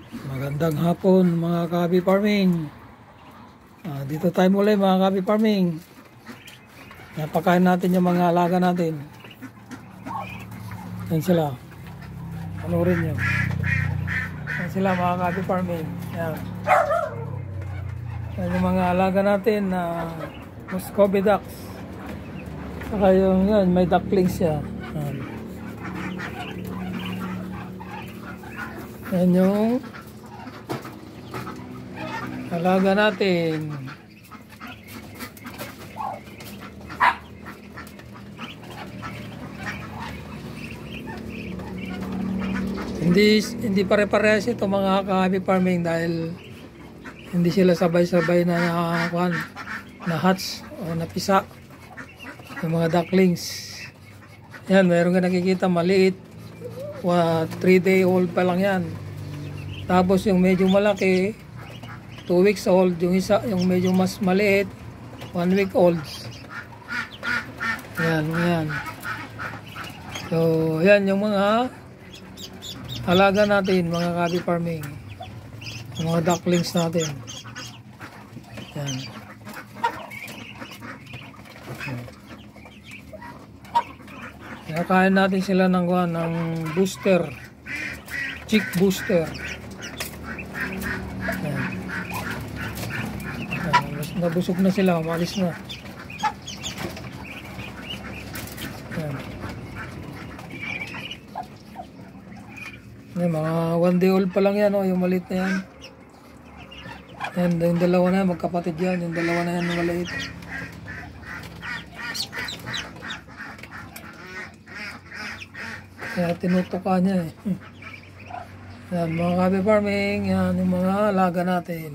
Magandang hapon mga ka-hobby farming. Dito tayo muli mga ka-hobby farming. Napakain natin yung mga alaga natin. Yan sila. Panurin nyo. Yan sila mga ka-hobby farming. Yan. Yan yung mga alaga natin na Muscovy ducks. Saka yung yan, may ducklings siya. Yan yung alaga natin. Hindi pare-parehas ito mga ka-hobby farming dahil hindi sila sabay-sabay na hatch o napisa yung mga ducklings. Yan, mayroon ka nakikita maliit, 3-day-old pa lang yan. Tapos yung medyo malaki 2 weeks old, yung isa, yung medyo mas maliit 1 week old. Yan. So yan yung mga alaga natin mga ka-hobby farming, yung mga ducklings natin. Yan. Kinakain natin sila ng booster, chick booster. Yan. Nabusog na sila, umalis na. Yan. Yan, mga 1 day old pa lang yan, yung maliit na yan. Yan, yung dalawa na yan, magkapatid yan. Yung dalawa na yan, maliit. Kaya tinutuka niya eh. Yan, mga ka-hobby farming, yan yung mga alaga natin.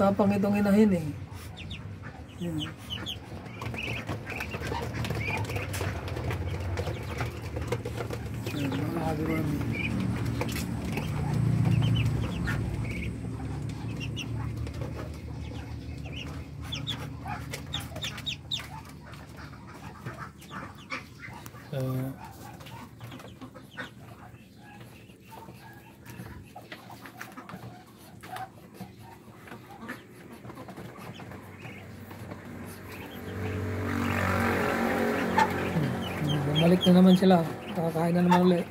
Tapang itong inahin eh. Yan. Yan, mga ka-hobby farming. Bumalik na naman sila. Kakain na naman ulit.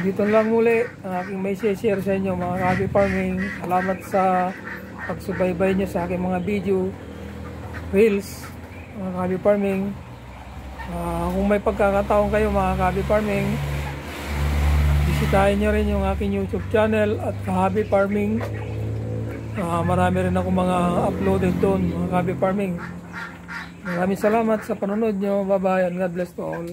Dito lang muli ang aking may share sa inyo mga ka-hobby farming. Salamat sa pagsubaybay nyo sa aking mga video reels mga ka-hobby farming. Kung may pagkakataon kayo mga ka-hobby farming, bisitahin nyo rin yung aking YouTube channel at ka-hobby farming. Marami rin ako mga uploaded doon mga ka-hobby farming. Maraming salamat sa panonood nyo. Bye bye and God bless to all.